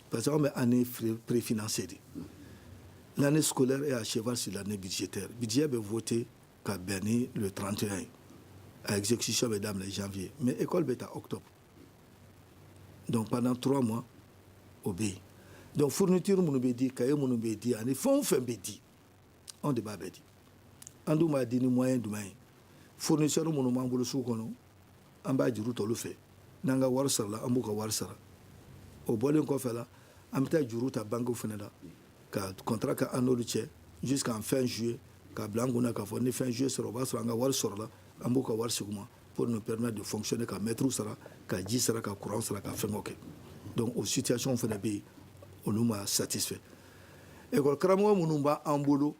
parce que an bɛ année préfinancée de l'année scolaire est à cheval sur l'année budgétaire budget bɛ voté ka bɛn ni le 31 ye a exécution bɛ daminɛ janvier mais école bɛ ta octobre donc pendant 3 mois o bɛ yen donc fourniture minnu bɛ di cahier minnu bɛ di ani fɛn o fɛn bɛ di anw de b'a bɛɛ di an dun b'a di ni moyen jumɛn ye fournisseur minnu b'an bolo sugu kɔnɔ an b'a juru ta olu fɛ n'an ka wari sarala an b'u ka wari sara o bɔlen kɔfɛ la an bɛ taa juru ta banques fana la ka contrat kɛ an n'olu cɛ jusqu'en fin juillet ka bila an kunna k'a fɔ ni fin juillet sera o b'a sɔrɔ an ka wari sɔrɔla an b'u ka wari segin u ma pour nous permettre de fonctionner ka mètre sara ka ji sara ka courant sara ka fɛngɛw kɛ donc o situation fana bɛ yen olu ma satisfait école karamɔgɔ minnu b'an bolo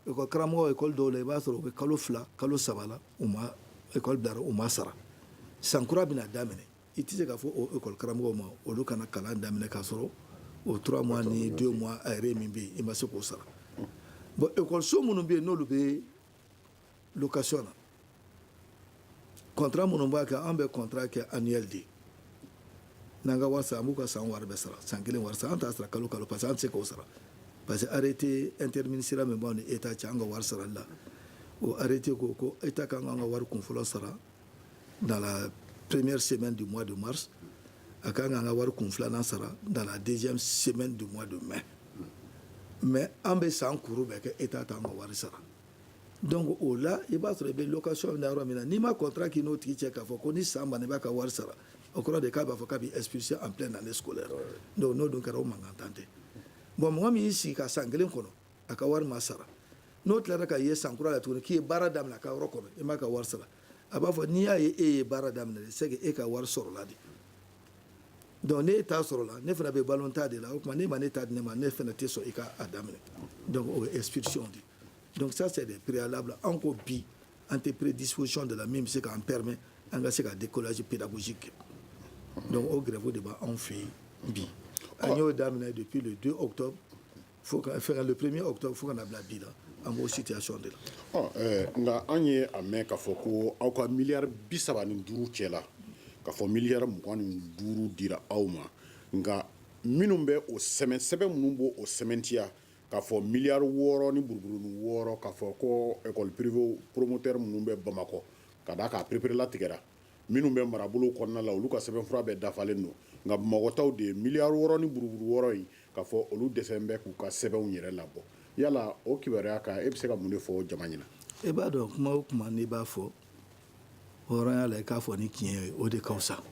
école karamɔgɔ école dɔw la i b'a sɔrɔ u bɛ kalo 2 kalo 3 la u ma école bilara u ma sara san kura bɛna daminɛ i tɛ se k'a fɔ o école karamɔgɔw ma olu kana kalan daminɛ k'a sɔrɔ o 3 mois ni 2 mois a yɛrɛ min bɛ yen i ma se k'o sara bon école so minnu bɛ yen n'olu bɛ location na contrat minnu b'a kɛ an bɛ contrat kɛ annuel de n'an ka wari sara an b'u ka san wari bɛɛ sara san kelen wari sara an t'a sara kalo kalo parce que an tɛ se k'o sara parce que arrêté interministériel min b'anw ni état cɛ an ka wari sarali la o arrêté ko état kan k'an ka wari kunfɔlɔ sara dans la première semaine du mois de mars a kan k'an ka wari kun filanan sara dans la deuxième semaine du mois de mai mais an bɛ san kuru bɛɛ kɛ état t'an ka wari sara donc o la i b'a sɔrɔ i bɛ location na yɔrɔ min na n'i ma contrat k'i n'o tigi cɛ k'a fɔ ko ni san banna i b'a ka wari sara o kɔrɔ de k'a b'a fɔ k'a bɛ expulser en pleine année scolaire donc n'o dun kɛra o mankan tan tɛ bon mɔgɔ min y'i sigi ka san kelen kɔnɔ a ka wari ma sara n'o tilara ka ye san kura la tuguni k'i ye baara daminɛ a ka yɔrɔ kɔnɔ i m'a ka wari sara a b'a fɔ n'i y'a ye e ye baara daminɛ c'est que e ka wari sɔrɔla de donc n'e t'a sɔrɔla ne fana bɛ balo ta de la o tuma n'e ma ne ta di ne ma ne fana tɛ sɔn i ka a daminɛ donc o ye expulsion de donc ça c'est des préalables an ko bi an tɛ prédisposition de la min bɛ se k'an permet an ka se ka décollage pédagogique donc o grève de b'anw fɛ yen bi an y'o daminɛ depuis le 2 octobre le 1er octobre fo ka na bila bi la an b'o situation de la nka an ye a mɛn k'a fɔ ko aw ka miliyari 35 cɛla k'a fɔ miliyari 25 dira aw ma nka minnu bɛ o sɛbɛn minnu b'o o sɛbɛntiya k'a fɔ miliyari 6 ni buruburuni 6 k'a fɔ ko école privée promoteur minnu bɛ bamakɔ ka d'a kan perepere tigɛra minnu bɛ marabolo kɔnɔna la olu ka sɛbɛnfura bɛɛ dafalen don nka bamakɔtaw de ye miliyari 6 ni buruburu 6 in k'a fɔ olu dɛsɛlen bɛ k'u ka sɛbɛnw yɛrɛ labɔ yala o kibaruya kan e bɛ se ka mun de fɔ jama ɲɛna i b'a dɔn kuma o kuma n'i b'a fɔ hɔrɔnya la i k'a fɔ ni tiɲɛ ye o de ka fisa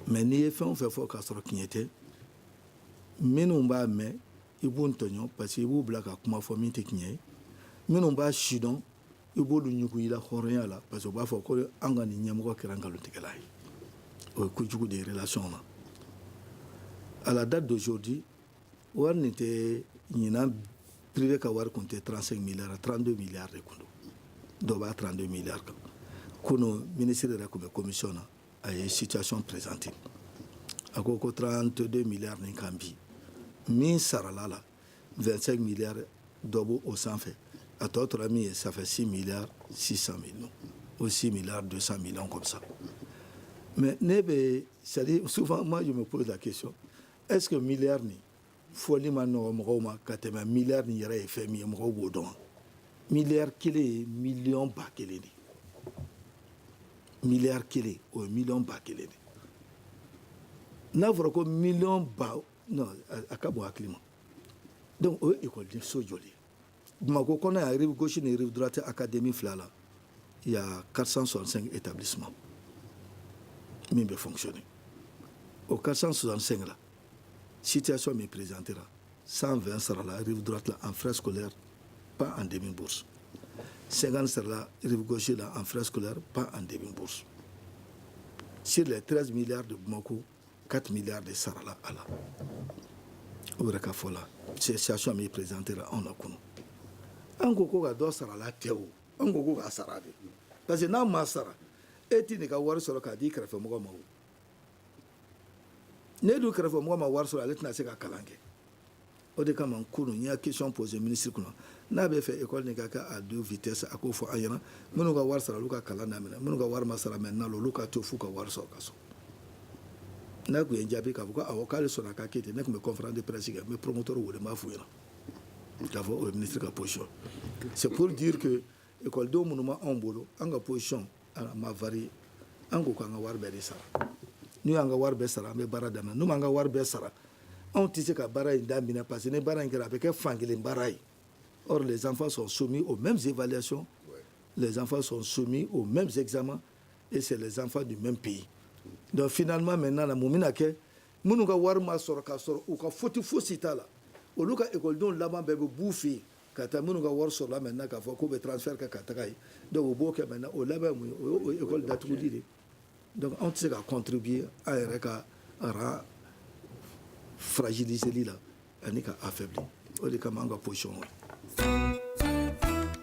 mais n'i ye fɛn o fɛn fɔ k'a sɔrɔ tiɲɛ tɛ minnu b'a mɛn i b'u tɔɲɔ parce que i b'u bila ka kuma fɔ min tɛ tiɲɛ ye minnu b'a sidɔn i b'olu ɲugu i la hɔrɔnya la parce que u b'a fɔ ko an ka nin ɲɛmɔgɔ kɛra nkalontigɛla ye o ye kojugu de ye relation na à la date d'aujourd'hui wari nin tɛ ɲinan privé ka wari kun tɛ 35 milliards 32 milliards de kun don dɔw b'a 32 milliards kan kunu ministre yɛrɛ tun bɛ commission na a ye situation présentée a ko 32 milliards nin kan bi min sarala la 25 milliards dɔ b'o o sanfɛ a tɔ tora min ye ça fait 6 milliards 600 millions ou 6 milliards 200 millions comme ça mais ne bɛ c'est-à-dire souvent moi je me pose la question est-ce que milliard ni fɔli ma nɔgɔ mɔgɔw ma ka tɛmɛ milliard ni yɛrɛ ye fɛn min ye mɔgɔw b'o dɔn milliard kelen ye million ba kelen de milliard kelen o ye million ba kelen de n'a fɔra ko million ba non a ka bon hakili ma donc o ye école so joli ye Bamakɔ kɔnɔ yan rive gauche ni rive droite académie fila la il y a 465 établissements min bɛ fonctionner o 465 la situation min présentera 120 sera la rive droite là en frais scolaires pas en demi-bourse 50 sera la rive gauche là en frais scolaires pas en demi-bourse sur les 13 milliards de Bamako 4 milliards de Sarala à la o yɛrɛ ka fɔ la situation min présentera anw na kunu an ko ko ka dɔ sara la tɛ o an ko ko k'a sara de parce que n'a ma sara e ti nin ka wari sɔrɔ k'a di kɛrɛfɛmɔgɔ ma o ne dun kɛrɛfɛmɔgɔ ma wari sɔrɔ ale tɛna se ka kalan kɛ o de kama kunu n y'a question posé ministre kunna n'a bɛ fɛ école nin ka kɛ à 2 vitesses a k'o fɔ an ɲɛna minnu ka wari sara olu ka kalan daminɛ minnu ka wari ma sara maintenant olu ka to f'u ka wari sɔrɔ ka so n'a kun ye n jaabi k'a fɔ ko awɔ k'ale sɔnna a ka kɛ ten ne tun bɛ conférence de presse kɛ n bɛ promoteur wele n b'a f'u ɲɛna k'a fɔ o ye ministre ka position c'est pour dire que écoledenw minnu ma anw bolo an ka position a ma varié an ko k'an ka wari bɛɛ de sara n'u y'an ka wari bɛɛ sara an bɛ baara daminɛ n'u m'an ka wari bɛɛ sara anw tɛ se ka baara in daminɛ parce que ni baara in kɛra a bɛ kɛ fankelen baara ye or les enfants sont soumis aux mêmes évaluations les enfants sont soumis aux mêmes examens et c'est les enfants du même pays donc finalement maintenant mun bɛna kɛ minnu ka wari ma sɔrɔ k'a sɔrɔ u ka faute fosi t'a la olu ka écoledenw laban bɛɛ bɛ b'u fɛ yen ka taa minnu ka wari sɔrɔla maintenant k'a fɔ k'u bɛ transfert kɛ ka taga yen donc o b'o kɛ maintenant o laban mun ye o ye école datuguli de ye donc anw tɛ se ka contribuer an yɛrɛ ka rang fragiliseli la ani ka affaibli o de kama an ka position o ye.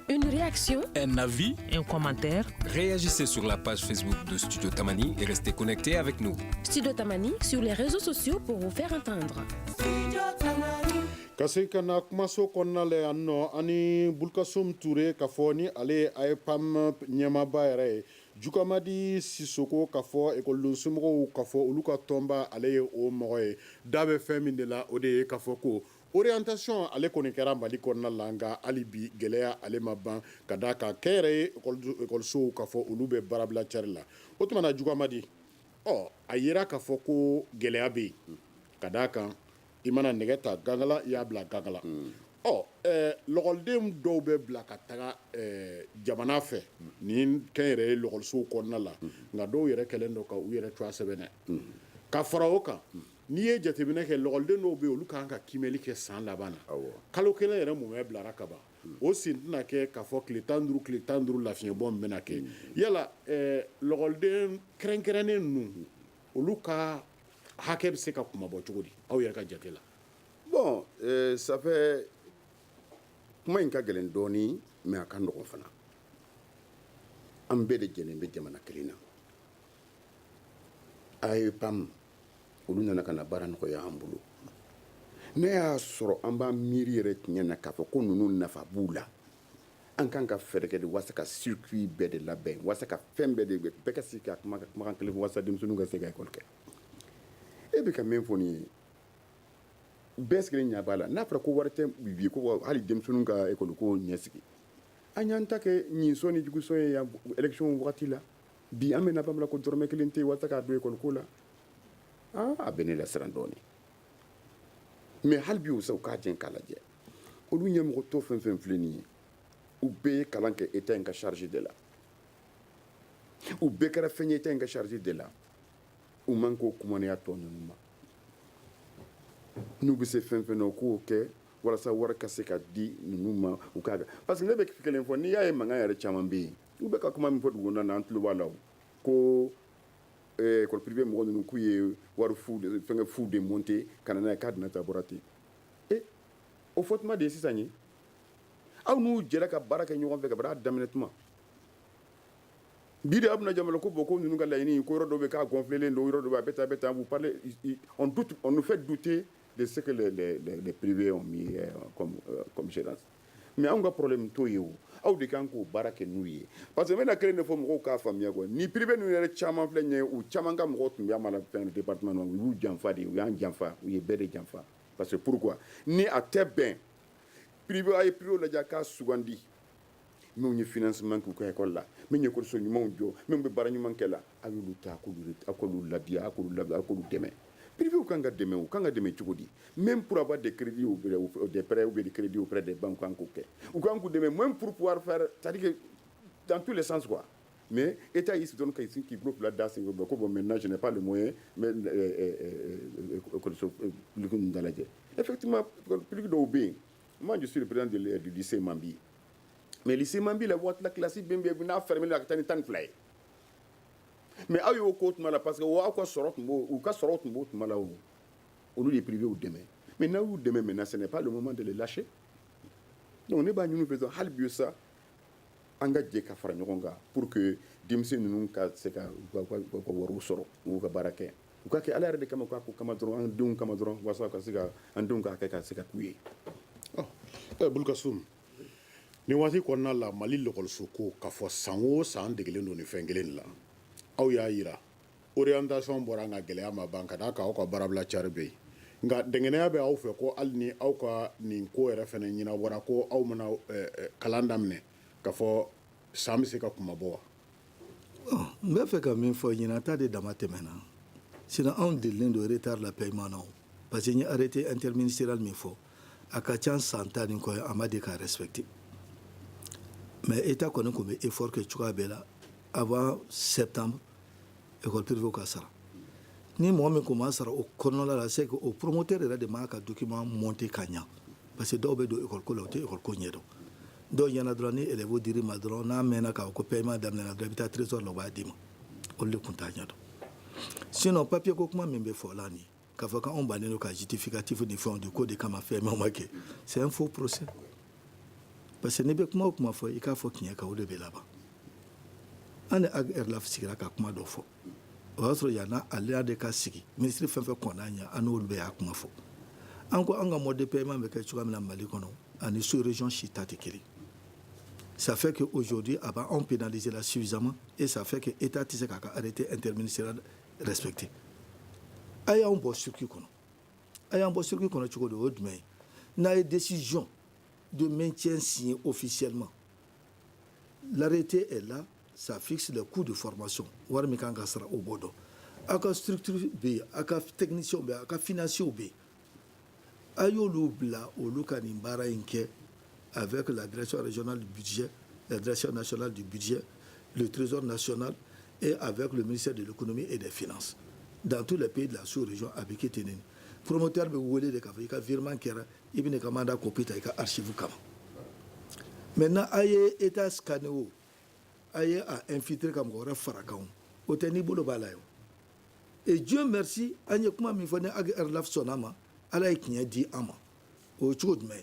Une réaction, Un avis? Un commentaire. Réagissez sur la page Facebook de Studio Tamani et restez connectés avec nous. Studio Tamani sur les réseaux sociaux pour vous faire entendre. ka se ka na kumaso kɔnɔna la yan nɔ ani bulkasum ture k'a fɔ ni ale a ye pam ɲɛmaba yɛrɛ ye jukamadi sisoko k'a fɔ ekɔliden somɔgɔw k'a fɔ olu ka tɔnba ale ye o mɔgɔ ye da bɛ fɛn min de la o de ye k'a fɔ ko orientation ale kɔni kɛra mali kɔnɔna la nka hali bi gɛlɛya ale ma ban ka da kan kɛ yɛrɛ ye ekɔlisow k'a fɔ olu bɛ baarabila cari la o tuma na jukamadi a yera k'a fɔ ko gɛlɛya bɛ yen ka da kan i mana nɛgɛ ta gangala i y'a bila gangala lɔgɔliden dɔw bɛ bila ka taga jamana fɛ ni kɛn yɛrɛ ye lɔgɔlisow kɔnɔna la nka dɔw yɛrɛ kɛlen dɔ ka u yɛrɛ cogoya sɛbɛnɛ ka fara o kan n'i ye jateminɛ kɛ lɔgɔliden dɔw bɛ yen olu kan ka kimɛli kɛ san laban na kalo kelen yɛrɛ mumɛ bilara ka ban o sen tɛna kɛ k'a fɔ tile 15 lafiɲɛbɔ min bɛna kɛ yala lɔgɔliden kɛrɛnkɛrɛnnen ninnu olu ka hakɛ bɛ se ka kumabɔ cogo di aw yɛrɛ ka jate la bon ça fait kuma in ka gɛlɛn dɔɔni mais a ka nɔgɔn fana an bɛɛ de jɛlen bɛ jamana kelen na a ye pam olu nana ka na baara nɔgɔya an bolo ne y'a sɔrɔ an b'an miiri yɛrɛ tiɲɛ na k'a fɔ ko ninnu nafa b'u la an kan ka fɛɛrɛ kɛ de walasa ka circuit bɛɛ de labɛn walasa ka fɛn bɛɛ de bɛɛ ka se ka kumakan kelen fɔ walasa denmisɛnninw ka se ka école kɛ e bɛ ka min fɔ nin ye bɛɛ sigilen ɲɛ b'a la n'a fɔra ko wari tɛ bi ko hali denmisɛnninw ka école ko ɲɛsigi an y'an ta kɛ ɲinsɔn ni jugusɔn ye yan élection wagati la bi an bɛ nafa min na ko dɔrɔmɛ kelen tɛ yen walasa k'a don école ko la a bɛ ne la siran dɔɔni mais hali bi u k'a jɛ k'a lajɛ olu ɲɛmɔgɔ tɔ fɛn fɛn filɛ nin ye u bɛɛ ye kalan kɛ état in ka charge de la u bɛɛ kɛra fɛn ye état in ka charge de la u man k'o kumaneya tɔ ninnu ma n'u bɛ se fɛn fɛn na u k'o kɛ walasa wari ka se ka di ninnu ma u k'a kɛ parce que ne bɛ kelen fɔ n'i y'a ye mankan yɛrɛ caman bɛ yen u bɛ ka kuma min fɔ dugu na an tulo b'a la ko école privée mɔgɔ ninnu k'u ye wari fɛngɛ fu de monter ka na n'a ye k'a donna ta bɔra ten o fɔ tuma de ye sisan ye aw n'u jɛra ka baara kɛ ɲɔgɔn fɛ ka baara daminɛ tuma bi de a bɛna jamana ko bɔn ko ninnu ka laɲini ko yɔrɔ dɔ bɛ k'a gonflelen don yɔrɔ dɔ bɛ a bɛ taa vous parlez on nous fait douter de ce que les privés ont mis comme gérance mais anw ka problème t'o ye o aw de kan k'o baara kɛ n'u ye parce que n bɛna kelen de fɔ mɔgɔw k'a faamuya quoi ni privé ninnu yɛrɛ caman filɛ nin ye u caman ka mɔgɔw tun bɛ an la fɛn département u y'u janfa de u y'an janfa u ye bɛɛ de janfa parce que pourquoi ni a tɛ bɛn privé a ye privé lajɛ k'a sugandi minnu ye financement k'u ka école la min ye école ɲumanw jɔ min bɛ baara ɲuman kɛ la a y'olu ta a k'olu ladiya a k'olu dɛmɛ privé kan ka dɛmɛ u kan ka dɛmɛ cogo di même pour avoir des crédits ou des prêts ou des crédits auprès des banques kan k'o kɛ u kan k'u dɛmɛ même pour pouvoir faire c'est-à-dire que dans tous les sens quoi mais état il se donne qu'il bloque la das ko bon maintenant je n'ai pas le moyen mais école publique dans la effectivement public dɔw bɛ yen moi je suis le président du lycée Mambi mais lycée Mambi la waati la classe bɛ yen n'a fermé la ka taa ni 12 ye mais aw y'o ko tuma la parce que aw ka sɔrɔ tun b'o u ka sɔrɔ tun b'o tuma la olu de privé u dɛmɛ Mais maintenant, ce n'est pas le moment de les lâcher. Donc, nous faisons halb ça, engagé ka fara ɲɔgɔn kan pour que denmisɛn ninnu ka se ka wariw sɔrɔ u ka baara kɛ u ka kɛ ala yɛrɛ de kama ko kama dɔrɔn an denw kama dɔrɔn walasa ka se ka an denw ka kɛ ka se ka k'u ye. Bulkasum ni waati kɔnɔna la Mali lɔkɔliso ko k'a fɔ san o san degelen don ni fɛn kelen la aw y'a yira orientation bɔra an ka gɛlɛya ma ban ka d'a kan aw ka baarabila cari bɛ yen nka dɛngɛnɛya bɛ aw fɛ ko hali ni aw ka nin ko yɛrɛ fɛnɛ ɲɛnabɔra ko aw mana kalan daminɛ k'a fɔ san bɛ se ka kuma bɔ wa. n bɛ fɛ ka min fɔ ɲinan de dama tɛmɛna sinon anw delilen don retard la paiement na parce que n ye arrêté interministériel min fɔ a ka ca san 10 ni kɔ ye a ma de k'a respecter mais état kɔni tun bɛ effort kɛ cogoya bɛɛ la avant septembre école privée ka sara ni mɔgɔ min tun b'a sara o kɔnɔna la c'est que o promoteur yɛrɛ de ma ka document monter ka ɲa parce que dɔw bɛ don école ko la o tɛ école ko ɲɛdɔn dɔw ɲɛna dɔrɔn ni élève dir'i ma dɔrɔn n'a mɛnna k'a fɔ ko paiement daminɛna dɔrɔn i bɛ taa trésor la u b'a d'i ma olu de tun t'a ɲɛdɔn sinon papier ko kuma min bɛ fɔ la nin k'a fɔ k'anw bannen don ka justificatif ni fɛnw di ko de kama paiement ma kɛ c'est un faux procès parce que n'i bɛ kuma o kuma fɔ i k'a fɔ tiɲɛ kan o de bɛ laban an ni AGRLAF sigira ka kuma dɔ fɔ o y'a sɔrɔ yanna ale de ka sigi ministre fɛn fɛn kɔnna ɲɛ an n'olu bɛ y'a kuma fɔ an ko an ka mode de paiement bɛ kɛ cogoya min na Mali kɔnɔ ani sous région si ta tɛ kelen ça fait qu'aujourd'hui on pénalise là suffisamment et ça fait que l'État tisse qu'à arrêter interministériel respecté. Aya on bosse circuit kono. Aya on bosse circuit kono tu connais autre mais n'a une décision de maintien signée officiellement. L'arrêté est là, ça fixe le coût de formation. War mi kanga sera au bodo. Aka structure B, aka technicien B, aka financier B. Ayo lubla o lukani mbara inke avec la direction régionale du budget, la direction nationale du budget, le trésor national et avec le ministère de l'économie et des finances. Dans tous les pays de la sous-région, avec Ténène. Promoteur de Wole de Kafé, il y a virement qui est ibn Kamanda Kopita, il y a archive Kama. Maintenant, aye état scanné, aye a infiltré comme Gora Farakaon, au Ténibolo Balayo. Et Dieu merci, Agne Kuma Mifone AGRLAF Sonama, Alaï Knya di Ama, au Choudme.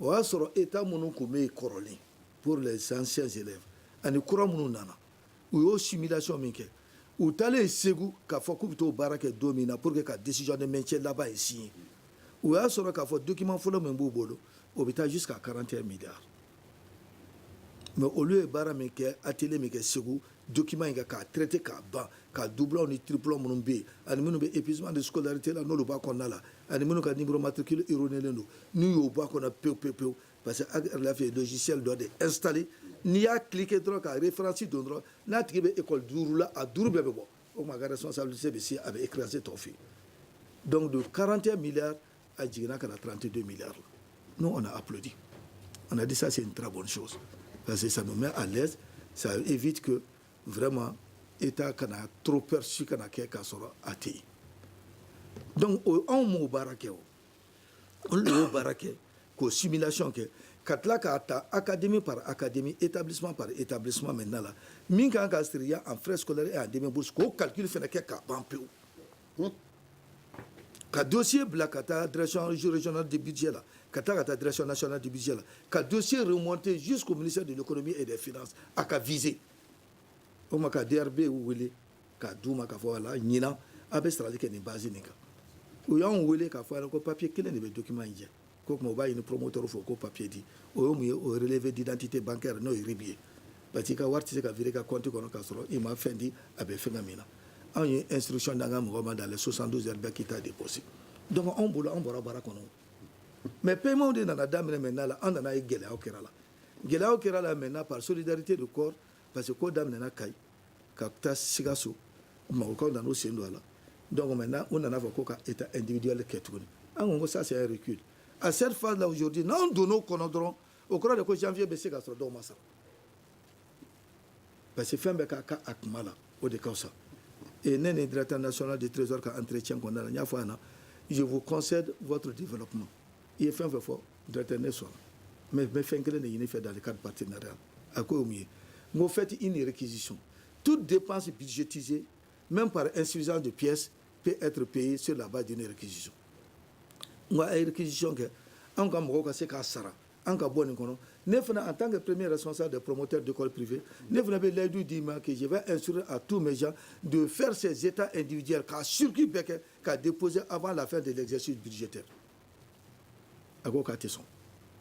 O y'a sɔrɔ état minnu tun bɛ yen kɔrɔlen pour les anciens élèves ani kura minnu nana u y'o simulation min kɛ u taalen Segu k'a fɔ k'u bɛ t'o baara kɛ don min na pour que ka décision de maintien laban ye signé u y'a sɔrɔ k'a fɔ document fɔlɔ min b'u bolo o bɛ taa jusqu'à 41 milliards mais olu ye baara min kɛ atelier min kɛ Segu document in k'a traité k'a ban ka doublon ni triplon minnu bɛ yen ani minnu bɛ épuisement de scolarité la n'olu b'a kɔnɔna la ani minnu ka numéro matricule erroné len don n'u y'o bɔ a kɔnɔ pewu parce que AGRLAF ye logiciel dɔ de installé n'i y'a cliqué dɔrɔn ka référence don dɔrɔn n'a tigi bɛ école 5 la a 5 bɛɛ bɛ bɔ o tuma a ka responsabilité bɛ se a bɛ écraser tɔ fɛ donc de 41 milliards a jiginna ka na 32 milliards nous on a applaudi on a dit ça c'est une très bonne chose parce que ça nous met à l'aise ça évite que vraiment état kana trop perçu kana kɛ k'a sɔrɔ a tɛ yen donc anw m'o baara kɛ o olu de y'o baara kɛ k'o simulation kɛ ka tila k'a ta académie par académie établissement par établissement maintenant la min kan ka siri en frais scolaires et en demi-bourse k'o calcul fana kɛ k'a ban pewu ka dossier bila ka taa direction régionale du budget la ka taa direction nationale du budget la ka dossier remonter jusqu'au ministère de l'économie et des finances a ka viser o ma ka DRB wele ka d'u ma k'a fɔ wala ɲinan a bɛ sarali kɛ nin base nin kan u y'anw wele k'a fɔ a ko papier kelen de bɛ document in jɛ ko kuma u b'a ɲini promoteur fɔ ko papier di o ye mun ye o relevé d'identité bancaire n'o ye RIB ye parce que i ka wari tɛ se ka virer ka compte kɔnɔ k'a sɔrɔ i ma fɛn di a bɛ fɛn ka min na anw ye instruction d'an ka mɔgɔ ma dans les 72 heures bɛɛ k'i ta déposé donc anw bolo an bɔra baara kɔnɔ mais paiement de nana daminɛ maintenant la an nana ye gɛlɛyaw kɛra la maintenant par solidarité de corps parce que ko daminɛna Kayi ka taa Sikaso mɔgɔkaw nana o sen don a la donc maintenant on nana fɔ ko ka état individuel kɛ tuguni an ko ça c'est un recul à cette phase là aujourd'hui n'an donn'o kɔnɔ dɔrɔn o kɔrɔ de ko janvier bɛ se ka sɔrɔ dɔw ma sara parce que fɛn bɛɛ ka ka a kuma la o de ka fisa et ne ni directeur national du trésor ka entretien kɔnɔna la n y'a fɔ a na je vous concède votre développement i ye fɛn fɛn fɔ directeur ne sɔnna mais n bɛ fɛn kelen de ɲini fɛ dans le cadre partenarial a ko ye mun ye n ko faites une réquisition toute dépense budgétisée même par insuffisance de pièces peut être payée sur la base d'une réquisition on a une réquisition que on a mɔgɔw ka se k'a sara an ka bɔ nin kɔnɔ ne fana en tant que premier responsable des promoteurs d'écoles privées ne fana bɛ layidu d'i ma que je vais instruire à tous mes gens de faire ces états individuels k'a circuit bɛɛ kɛ k'a déposer avant la fin de l'exercice budgétaire a ko k'a tɛ sɔn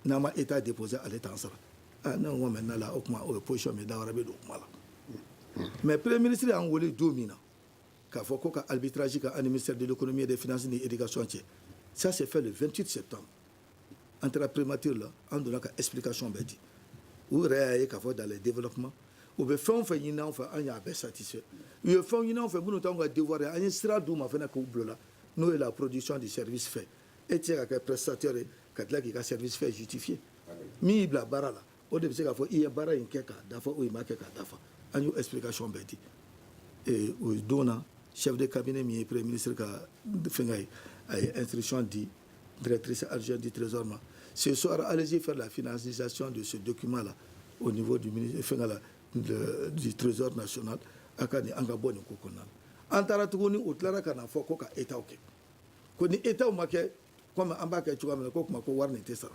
n'a ma état déposé ale t'an sara ne ko maintenant la o kuma o ye position min dawara bɛ don kuma la mais premier ministre y'an wele don min na k'a fɔ ko ka arbitrage ka ani ministère de l'économie et des finances ni éducation cɛ ça s'est fait le 28 septembre entre la primature là an donna ka explication bɛɛ di u yɛrɛ y'a ye k'a fɔ dans le développement u bɛ fɛn o fɛn ɲini an fɛ an y'a bɛɛ satisfait u ye fɛn ɲini an fɛ minnu t'anw ka devoir ye an ye sira d'u ma fana k'u bila n'o ye la production du service fait e tɛ se ka kɛ prestataire ye ka tila k'i ka service fait justifié min y'i bila baara la o de bɛ se k'a fɔ i ye baara in kɛ k'a dafa ou i ma kɛ k'a dafa an y'o explication bɛɛ di o don na chef de cabinet min ye premier ministre ka fɛngɛ ye a ye instruction di directrice adjointe du trésor ma ce soir allez-y faire la finalisation de ce document là au niveau du ministère du trésor national a ka nin an ka bɔ nin ko kɔnɔna na an taara tuguni o tilara ka na fɔ ko ka état kɛ ko ni état ma kɛ comme an b'a kɛ cogoya min na ko kuma ko wari nin tɛ sara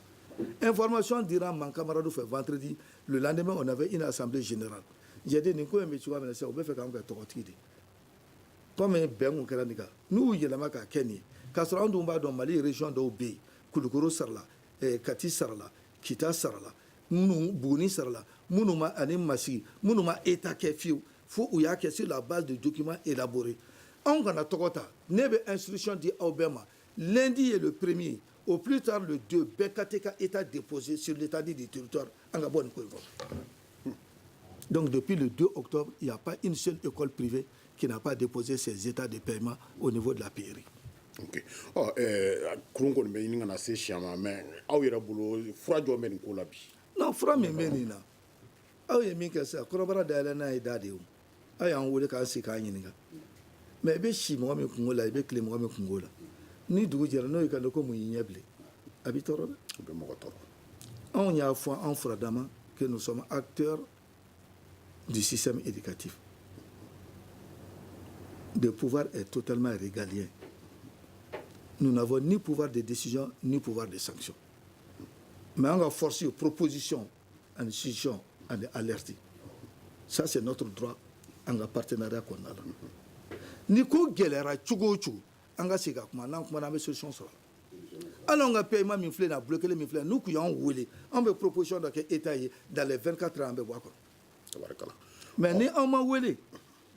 information dira man camarade fɛ vendredi le lendemain on avait une assemblée générale j'ai dit nin ko in bɛ cogoya min na sisan u bɛ fɛ k'an kɛ tɔgɔtigi de comme bɛn kun kɛra nin kan n'u yɛlɛma k'a kɛ nin ye k'a sɔrɔ an dun b'a dɔn mali région dɔw bɛ yen kulukoro sarala kati sarala kita sarala minnu buguni sarala minnu ma ani masigi minnu ma état kɛ fiyewu fo u y'a kɛ sur la base de documents élaborés anw kana tɔgɔ ta ne bɛ instruction di aw bɛɛ ma lundi est le premier au plus tard le 2 bɛɛ ka tɛ ka état déposé sur l'étendue du territoire an ka bɔ nin ko in kɔnɔ donc depuis le 2 octobre il n'y a pas une seule école privée qui n'a pas déposé ses états de paiement au niveau de la PRI. Ok. Kurun kɔni bɛ ɲini ka na se siyan ma mais aw yɛrɛ bolo fura jɔ bɛ nin ko la bi. non fura min bɛ nin na aw ye min kɛ sisan kɔnɔbara dayɛlɛ n'a ye da de ye o aw y'an wele k'an sigi k'an ɲininka mais i bɛ si mɔgɔ min kungo la i bɛ tile mɔgɔ min kungo la ni dugu jɛra n'o y'i kan ko mun y'i ɲɛ bilen a b'i tɔɔrɔ dɛ. a bɛ mɔgɔ tɔɔrɔ. anw y'a fɔ an furadama que nous sommes acteurs du système éducatif. Le pouvoir est totalement régalien. Nous n'avons ni pouvoir de décision, ni pouvoir de sanction. Mais on a forcé aux propositions, à une décision, à alerter. Ça, c'est notre droit en partenariat qu'on a là. Ni ko gɛlɛyara cogo o cogo, an ka segin ka kuma n'an kumana an bɛ solution sɔrɔ. Hali anw ka paiement min filɛ nin ye a bloqué min filɛ n'u kun y'anw wele an bɛ proposition dɔ kɛ État ye dans les 24 heures an bɛ bɔ a kɔnɔ. Tabarikala. Mais ni anw ma wele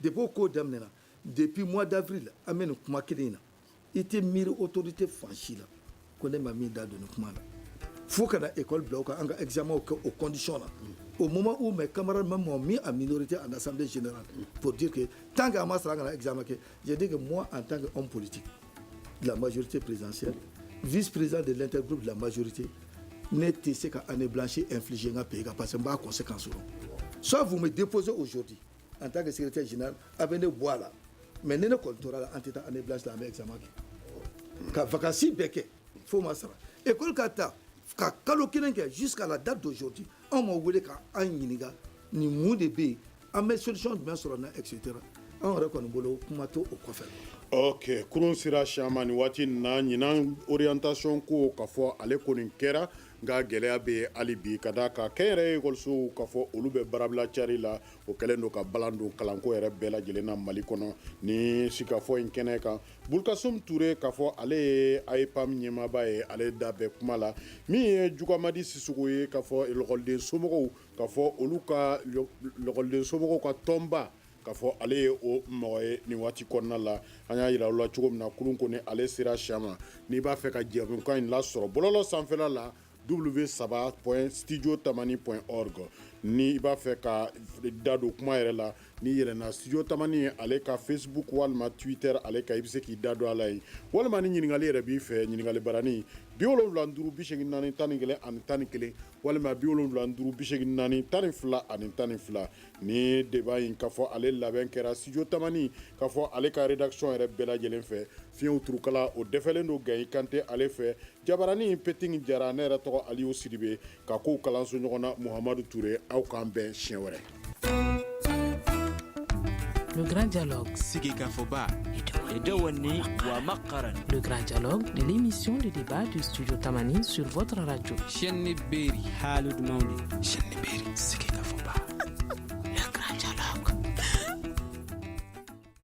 depuis o ko daminɛna depuis mois d'avril an bɛ nin kuma kelen in na i tɛ miiri autorité fan si la ko ne ma min da don nin kuma na fo ka na école bila o kan an ka examen kɛ o condition na au moment où mes camarades même m'ont mis en minorité en assemblée générale pour dire que tant qu'à ma sera un examen que j'ai dit que moi en tant qu'homme politique de la majorité présidentielle vice-président de l'intergroupe de la majorité n'était ce qu'à année blanche infliger un pays parce que je n'ai pas de conséquences. Soit vous me déposez aujourd'hui en tant que secrétaire général, avec bois là, mais ne comptera la entité année blanche la même examen. Quand vacances béquet, faut m'assurer. École Kata, quand Kalokinenke jusqu'à la date d'aujourd'hui, on m'a voulu qu'un yiniga, ni mou de bé, à mes solutions de bien sur la etc. On reconnaît bolo kumato au coiffeur. Ok, kurun sira siyan ni waati na ɲinan orientation ko ka fɔ ale kɔni kɛra nka gɛlɛya bɛ hali bi ka da ka kɛnyɛrɛ ekɔlisow ka fɔ olu bɛ baarabila cari la o kɛlen don ka balan don kalanko yɛrɛ bɛɛ lajɛlen na mali kɔnɔ ni sikafɔ in kɛnɛ kan bulkasum ture ka fɔ ale ye AEPAM ɲɛmaaba ye ale da bɛ kuma la min ye jugamadi sisugo ye ka fɔ lɔgɔliden somɔgɔw ka fɔ olu ka lɔgɔliden somɔgɔw ka tɔnba ka fɔ ale ye o mɔgɔ ye nin waati kɔnɔna la an y'a yira u la cogo min na kurun ko ni ale sera siyan ma n'i b'a fɛ ka jɛmukan in lasɔrɔ bɔlɔlɔ sanfɛla la w3.studiotamani.org ni i b'a fɛ ka da don kuma yɛrɛ la ni yɛlɛnna studio tamani ye ale ka Facebook walima Twitter ale ka i bɛ se k'i da don a la yen walima ni ɲininkali yɛrɛ b'i fɛ ɲininkali barani 75 84 11 11 walima 75 84 12 ani 12 ni débat in ka fɔ ale labɛn kɛra studio tamani ka fɔ ale ka rédaction yɛrɛ bɛɛ lajɛlen fɛ fiɲɛw turukala o dɛfɛlen don Gayi Kante ale fɛ jabarani Peting Jara ne yɛrɛ tɔgɔ Aliyu Sidibe ka kow kalanso ɲɔgɔn na Muhamadu Ture aw k'an bɛn siɲɛ wɛrɛ. Le grand dialogue. Sigi Kafoba. إدواني ومقرن. Le grand dialogue de l'émission de débat du studio Tamani sur votre radio. شن بيري حالد مولي شن بيري